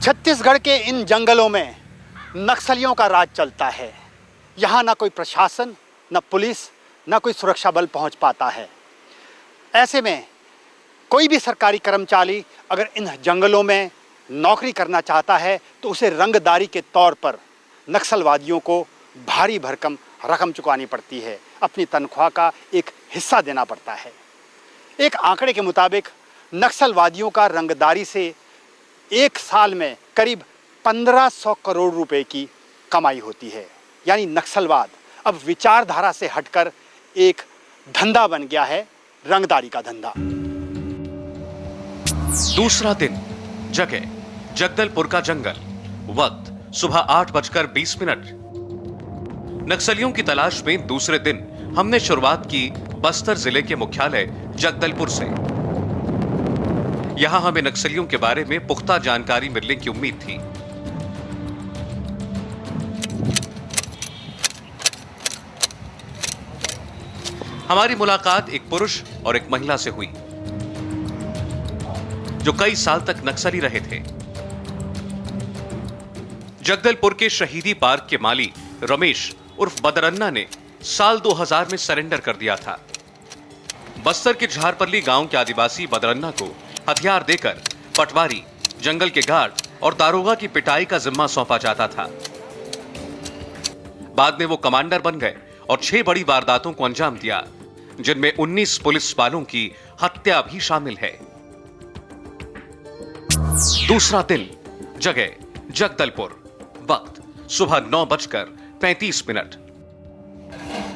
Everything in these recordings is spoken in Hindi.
छत्तीसगढ़ के इन जंगलों में नक्सलियों का राज चलता है। यहाँ ना कोई प्रशासन, ना पुलिस, ना कोई सुरक्षा बल पहुँच पाता है। ऐसे में कोई भी सरकारी कर्मचारी अगर इन जंगलों में नौकरी करना चाहता है तो उसे रंगदारी के तौर पर नक्सलवादियों को भारी भरकम रकम चुकानी पड़ती है, अपनी तनख्वाह का एक हिस्सा देना पड़ता है। एक आंकड़े के मुताबिक नक्सलवादियों का रंगदारी से एक साल में करीब 1500 करोड़ रुपए की कमाई होती है। यानी नक्सलवाद अब विचारधारा से हटकर एक धंधा बन गया है, रंगदारी का धंधा। दूसरा दिन, जगह जगदलपुर का जंगल, वक्त सुबह 8:20। नक्सलियों की तलाश में दूसरे दिन हमने शुरुआत की बस्तर जिले के मुख्यालय जगदलपुर से। यहां हमें नक्सलियों के बारे में पुख्ता जानकारी मिलने की उम्मीद थी। हमारी मुलाकात एक पुरुष और एक महिला से हुई जो कई साल तक नक्सली रहे थे। जगदलपुर के शहीदी पार्क के माली रमेश उर्फ बदरन्ना ने साल 2000 में सरेंडर कर दिया था। बस्तर के झारपल्ली गांव के आदिवासी बदरन्ना को हथियार देकर पटवारी, जंगल के गार्ड और दारोगा की पिटाई का जिम्मा सौंपा जाता था। बाद में वो कमांडर बन गए और 6 बड़ी वारदातों को अंजाम दिया, जिनमें 19 पुलिस वालों की हत्या भी शामिल है। दूसरा दिन, जगह जगदलपुर, वक्त सुबह 9:35।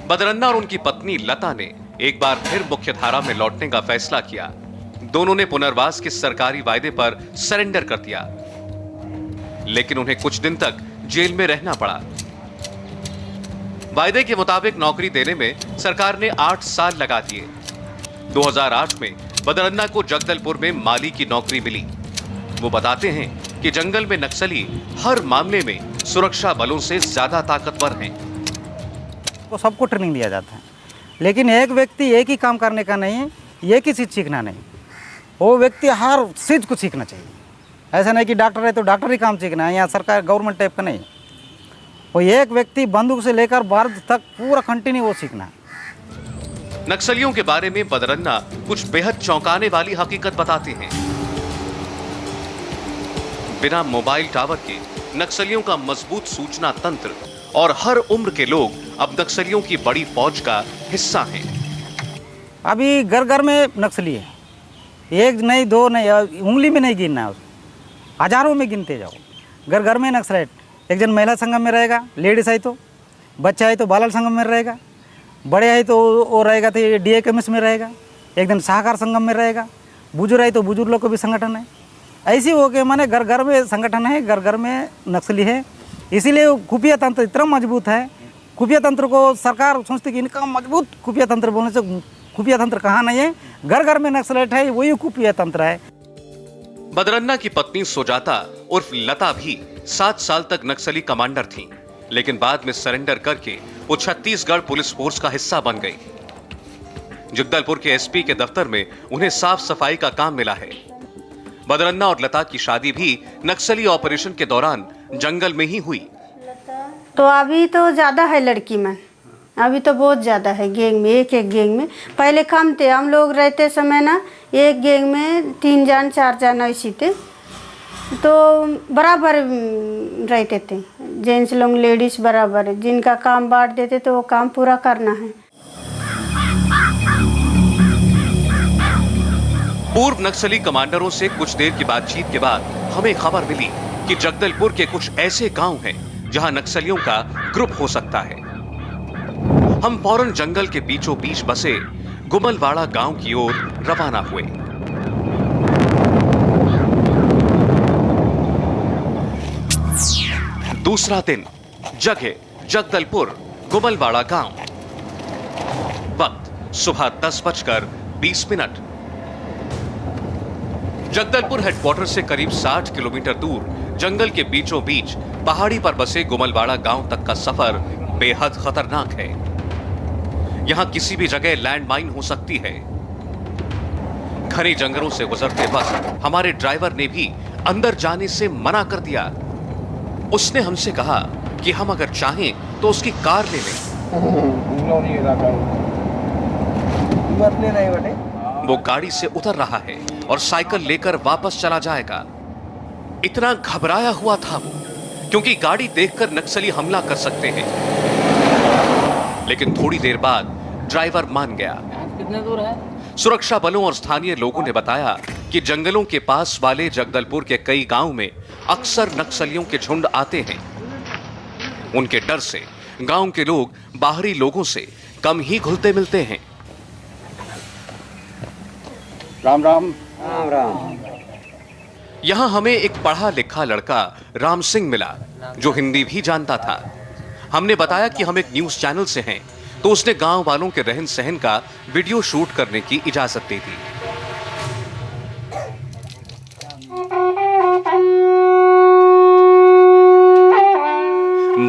बदरन्ना और उनकी पत्नी लता ने एक बार फिर मुख्यधारा में लौटने का फैसला किया। दोनों ने पुनर्वास के सरकारी वायदे पर सरेंडर कर दिया, लेकिन उन्हें कुछ दिन तक जेल में रहना पड़ा। वायदे के मुताबिक नौकरी देने में सरकार ने 8 साल लगा दिए। 2008 में बदरन्ना को जगदलपुर में माली की नौकरी मिली। वो बताते हैं कि जंगल में नक्सली हर मामले में सुरक्षा बलों से ज्यादा ताकतवर हैं। तो सबको ट्रेनिंग दिया जाता है, लेकिन एक व्यक्ति एक ही काम करने का नहीं, एक ही चीज़ सीखना नहीं। वो व्यक्ति हर चीज़ को सीखना चाहिए। ऐसा नहीं कि डॉक्टर है तो डॉक्टर ही काम सीखना है, या सरकार गवर्नमेंट टाइप का नहीं। वो एक व्यक्ति बंदूक से लेकर बारूद तक पूरा कंटिन्यू वो सीखना है। नक्सलियों के बारे में बदरन्ना कुछ बेहद चौंकाने वाली हकीकत बताते हैं। बिना मोबाइल टावर के नक्सलियों का मजबूत सूचना तंत्र और हर उम्र के लोग अब नक्सलियों की बड़ी फौज का हिस्सा हैं। अभी घर घर में नक्सली है, एक नहीं, दो नहीं, उंगली में नहीं गिनना है, हजारों में गिनते जाओ। घर घर में नक्सलाइट। एक जन महिला संगम में रहेगा, लेडीज है तो, बच्चा है तो बालल संगम में रहेगा, बड़े है तो वो रहेगा तो DAKMS में रहेगा, एक दिन सहकार संगम में रहेगा, बुजुर्ग है तो बुजुर्ग लोग को भी संगठन है। ऐसी हो के माने घर घर में संगठन है, घर घर में नक्सली है। इसीलिए खुफिया तंत्र इतना मजबूत है। खुफिया तंत्र को सरकार सोचती कि इनका मजबूत खुफिया तंत्र बोलने से खुफिया तंत्र कहाँ नहीं है, घर घर में नक्सलेट है, वही खुफिया तंत्र है। बदरन्ना की पत्नी सुजाता उर्फ लता भी 7 साल तक नक्सली कमांडर थीं, लेकिन बाद में सरेंडर करके वो छत्तीसगढ़ पुलिस फोर्स का हिस्सा बन गई। जगदलपुर के SP के दफ्तर में उन्हें साफ सफाई का काम मिला है। बदरन्ना और लता की शादी भी नक्सली ऑपरेशन के दौरान जंगल में ही हुई। तो अभी तो ज्यादा है लड़की में, अभी तो बहुत ज्यादा है गैंग में, एक गैंग में। पहले कम थे, हम लोग रहते समय ना एक गैंग में 3 जन 4 जन ऐसी थे, तो बराबर रहते थे, जेंट्स लोग लेडीज बराबर। जिनका काम बांट देते तो वो काम पूरा करना है। पूर्व नक्सली कमांडरों से कुछ देर की बातचीत के बाद हमें खबर मिली कि जगदलपुर के कुछ ऐसे गांव हैं जहां नक्सलियों का ग्रुप हो सकता है। हम फौरन जंगल के बीचों बीच बसे गुमलवाड़ा गांव की ओर रवाना हुए। दूसरा दिन, जगह जगदलपुर, गुमलवाड़ा गांव, वक्त सुबह 10:20। जगदलपुर हेडक्वार्टर से करीब 60 किलोमीटर दूर जंगल के बीचों बीच पहाड़ी पर बसे गुमलवाड़ा गांव तक का सफर बेहद खतरनाक है। यहां किसी भी जगह लैंडमाइन हो सकती है। घने जंगलों से गुजरते वक्त हमारे ड्राइवर ने भी अंदर जाने से मना कर दिया। उसने हमसे कहा कि हम अगर चाहें तो उसकी कार ले लें। वो गाड़ी से उतर रहा है और साइकिल लेकर वापस चला जाएगा। इतना घबराया हुआ था वो, क्योंकि गाड़ी देखकर नक्सली हमला कर सकते हैं। लेकिन थोड़ी देर बाद ड्राइवर मान गया। कितने दूर है? सुरक्षा बलों और स्थानीय लोगों ने बताया कि जंगलों के पास वाले जगदलपुर के कई गांव में अक्सर नक्सलियों के झुंड आते हैं। उनके डर से गांव के लोग बाहरी लोगों से कम ही घुलते मिलते हैं। राम राम। यहां हमें एक पढ़ा लिखा लड़का राम सिंह मिला, जो हिंदी भी जानता था। हमने बताया कि हम एक न्यूज चैनल से हैं, तो उसने गांव वालों के रहन सहन का वीडियो शूट करने की इजाजत दे दी।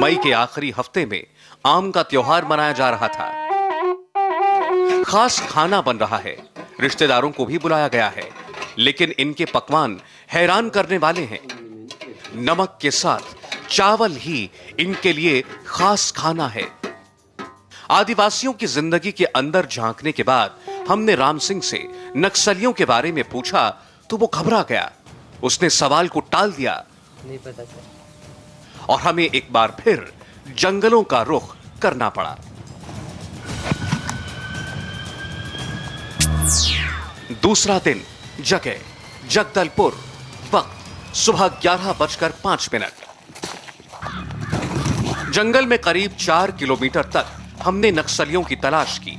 मई के आखिरी हफ्ते में आम का त्योहार मनाया जा रहा था। खास खाना बन रहा है, रिश्तेदारों को भी बुलाया गया है, लेकिन इनके पकवान हैरान करने वाले हैं। नमक के साथ चावल ही इनके लिए खास खाना है। आदिवासियों की जिंदगी के अंदर झांकने के बाद हमने राम सिंह से नक्सलियों के बारे में पूछा तो वो घबरा गया। उसने सवाल को टाल दिया। नहीं पता सर। और हमें एक बार फिर जंगलों का रुख करना पड़ा। दूसरा दिन, जगह जगदलपुर, वक्त सुबह 11:05। जंगल में करीब 4 किलोमीटर तक हमने नक्सलियों की तलाश की।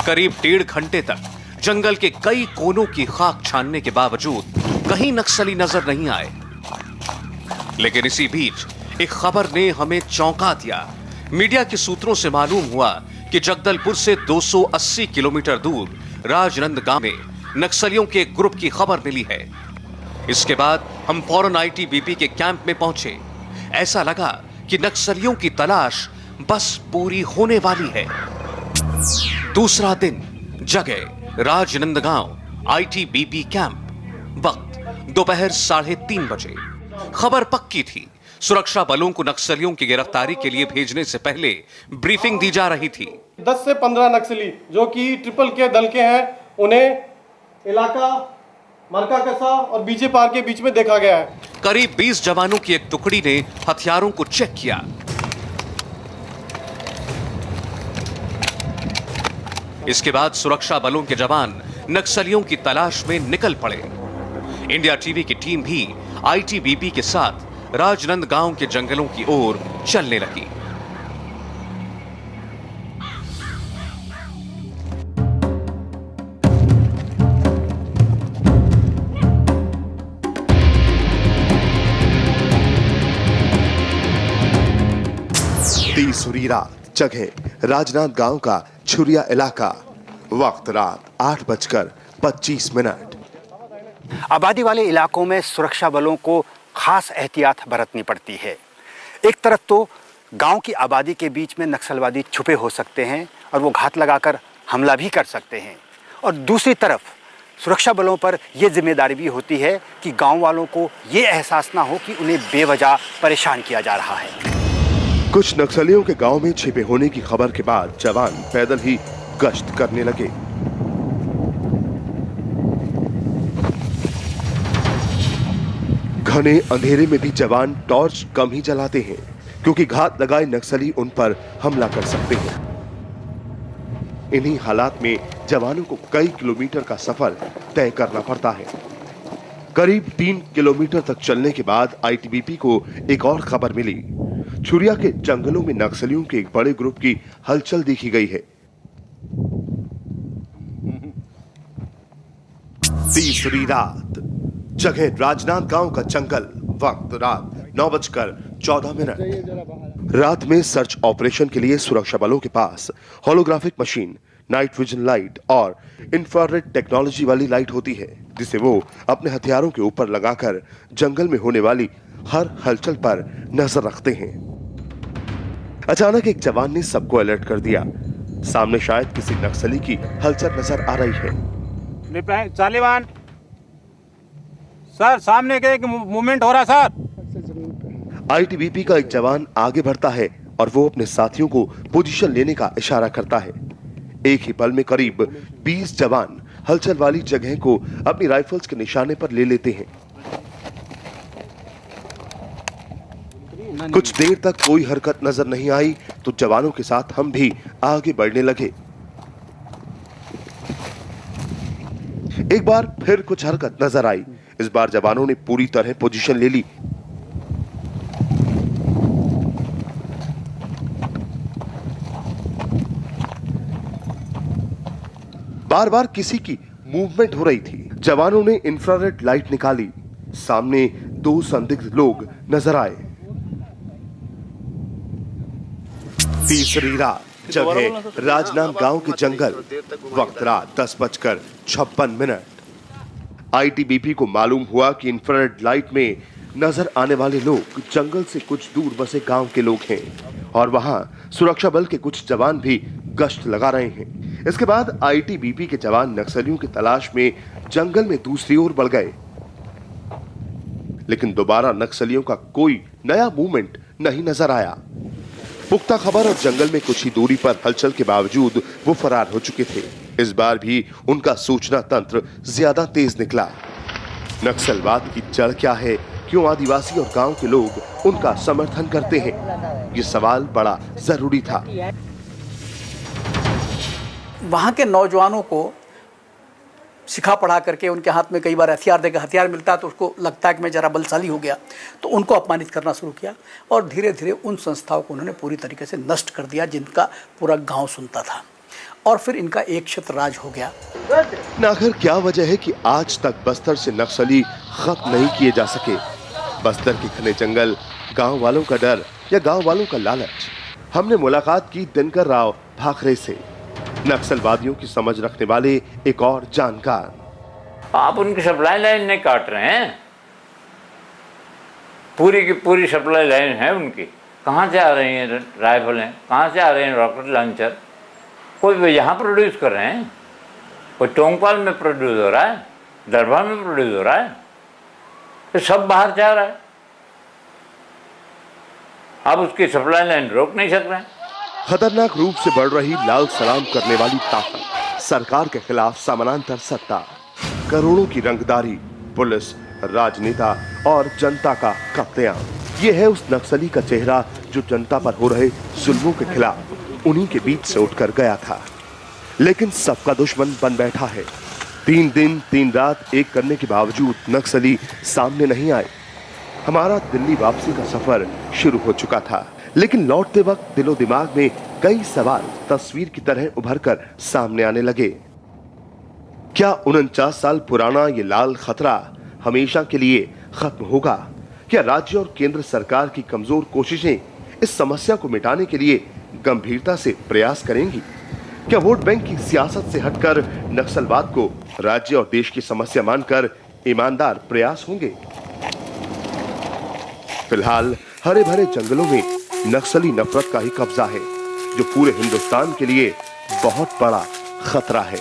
करीब 1.5 घंटे तक जंगल के कई कोनों की खाक छानने के बावजूद कहीं नक्सली नजर नहीं आए। लेकिन इसी बीच एक खबर ने हमें चौंका दिया। मीडिया के सूत्रों से मालूम हुआ कि जगदलपुर से 280 किलोमीटर दूर राजनंद गांव में नक्सलियों के एक ग्रुप की खबर मिली है। इसके बाद हम फौरन आईटीबीपी के कैंप में पहुंचे। ऐसा लगा कि नक्सलियों की तलाश बस पूरी होने वाली है। दूसरा दिन, जगह राजनंदगांव, आईटीबीपी कैंप, वक्त दोपहर 3:30। खबर पक्की थी। सुरक्षा बलों को नक्सलियों की गिरफ्तारी के लिए भेजने से पहले ब्रीफिंग दी जा रही थी। 10 से 15 नक्सली जो कि ट्रिपल के दल के हैं, उन्हें इलाका मरका कसा और बीजे पार के बीच में देखा गया है। करीब 20 जवानों की एक टुकड़ी ने हथियारों को चेक किया। इसके बाद सुरक्षा बलों के जवान नक्सलियों की तलाश में निकल पड़े। इंडिया टीवी की टीम भी आईटीबीपी के साथ राजनंद गांव के जंगलों की ओर चलने लगी। तीसरी रात, जगह राजनांद गांव का छुरिया इलाका, वक्त रात 8:25। आबादी वाले इलाकों में सुरक्षा बलों को खास एहतियात बरतनी पड़ती है। एक तरफ तो गांव की आबादी के बीच में नक्सलवादी छुपे हो सकते हैं और वो घात लगाकर हमला भी कर सकते हैं, और दूसरी तरफ सुरक्षा बलों पर यह जिम्मेदारी भी होती है कि गांव वालों को ये एहसास ना हो कि उन्हें बेवजह परेशान किया जा रहा है। कुछ नक्सलियों के गांव में छिपे होने की खबर के बाद जवान पैदल ही गश्त करने लगे। घने अंधेरे में भी जवान टॉर्च कम ही जलाते हैं, क्योंकि घात लगाए नक्सली उन पर हमला कर सकते हैं। इन्हीं हालात में जवानों को कई किलोमीटर का सफर तय करना पड़ता है। करीब 3 किलोमीटर तक चलने के बाद आईटीबीपी को एक और खबर मिली। छुरिया के जंगलों में नक्सलियों के एक बड़े ग्रुप की हलचल देखी गई है। तीसरी रात, जगह राजनांद गांव का जंगल, वक्त रात 9:14। रात में सर्च ऑपरेशन के लिए सुरक्षा बलों के पास holographic machine, night vision light और इंफ्रारेड टेक्नोलॉजी वाली लाइट होती है, जिसे वो अपने हथियारों के ऊपर लगाकर जंगल में होने वाली हर हलचल पर नजर रखते हैं। अचानक एक जवान ने सबको अलर्ट कर दिया। सामने शायद किसी नक्सली की हलचल नजर आ रही है। सर सामने के एक मूवमेंट हो रहा है सर। आईटीबीपी का एक जवान आगे बढ़ता है और वो अपने साथियों को पोजीशन लेने का इशारा करता है। एक ही पल में करीब 20 जवान हलचल वाली जगह को अपनी राइफल्स के निशाने पर ले लेते हैं। कुछ देर तक कोई हरकत नजर नहीं आई तो जवानों के साथ हम भी आगे बढ़ने लगे। एक बार फिर कुछ हरकत नजर आई। इस बार जवानों ने पूरी तरह पोजीशन ले ली। बार बार किसी की मूवमेंट हो रही थी। जवानों ने इंफ्रारेड लाइट निकाली। सामने 2 संदिग्ध लोग नजर आए। तीसरी रात, जगह राजनाम गांव के जंगल, वक्त रात 10:56। आईटीबीपी को मालूम हुआ कि इंफ्रारेड लाइट में नजर आने वाले लोग जंगल से कुछ दूर बसे गांव के लोग हैं और वहां सुरक्षा बल के कुछ जवान भी गश्त लगा रहे हैं। इसके बाद आईटीबीपी के जवान नक्सलियों की तलाश में जंगल में दूसरी ओर बढ़ गए, लेकिन दोबारा नक्सलियों का कोई नया मूवमेंट नहीं नजर आया। पुख्ता खबर और जंगल में कुछ ही दूरी पर हलचल के बावजूद वो फरार हो चुके थे। इस बार भी उनका सूचना तंत्र ज्यादा तेज निकला। नक्सलवाद की जड़ क्या है, क्यों आदिवासी और गांव के लोग उनका समर्थन करते हैं, ये सवाल बड़ा जरूरी था। वहाँ के नौजवानों को सिखा पढ़ा करके उनके हाथ में कई बार हथियार देकर हथियार मिलता है तो उसको लगता है कि मैं जरा बलशाली हो गया, तो उनको अपमानित करना शुरू किया और धीरे धीरे उन संस्थाओं को उन्होंने पूरी तरीके से नष्ट कर दिया जिनका पूरा गांव सुनता था और फिर इनका एक क्षेत्र राज हो गया। आखिर क्या वजह है कि आज तक बस्तर से नक्सली खत्म नहीं किए जा सके? बस्तर के घने जंगल, गांव वालों का डर या गांव वालों का लालच? हमने मुलाकात की दिनकर राव भाखरे से, नक्सलवादियों की समझ रखने वाले एक और जानकार। आप उनकी सप्लाई लाइन नहीं काट रहे हैं, पूरी की पूरी सप्लाई लाइन है उनकी। कहाँ से आ रही हैं राइफलें, कहाँ से आ रहे हैं रॉकेट लॉन्चर? कोई यहाँ प्रोड्यूस कर रहे हैं, कोई टोंगपाल में प्रोड्यूस हो रहा है, दरबार में प्रोड्यूस हो रहा है, तो सब बाहर जा रहा है। आप उसकी सप्लाई लाइन रोक नहीं सकते हैं। खतरनाक रूप से बढ़ रही लाल सलाम करने वाली ताकत, सरकार के खिलाफ समानांतर सत्ता, करोड़ों की रंगदारी, पुलिस, राजनेता और जनता का कत्लेआम, ये है उस नक्सली का चेहरा जो जनता पर हो रहे जुल्मों के खिलाफ उन्हीं के बीच से उठकर गया था, लेकिन सबका दुश्मन बन बैठा है। 3 दिन 3 रात एक करने के बावजूद नक्सली सामने नहीं आए। हमारा दिल्ली वापसी का सफर शुरू हो चुका था, लेकिन लौटते वक्त दिलो दिमाग में कई सवाल तस्वीर की तरह उभरकर सामने आने लगे। क्या 49 साल पुराना ये लाल खतरा हमेशा के लिए खत्म होगा? क्या राज्य और केंद्र सरकार की कमजोर कोशिशें इस समस्या को मिटाने के लिए गंभीरता से प्रयास करेंगी? क्या वोट बैंक की सियासत से हटकर नक्सलवाद को राज्य और देश की समस्या मानकर ईमानदार प्रयास होंगे? फिलहाल हरे भरे जंगलों में नक्सली नफरत का ही कब्जा है, जो पूरे हिंदुस्तान के लिए बहुत बड़ा खतरा है।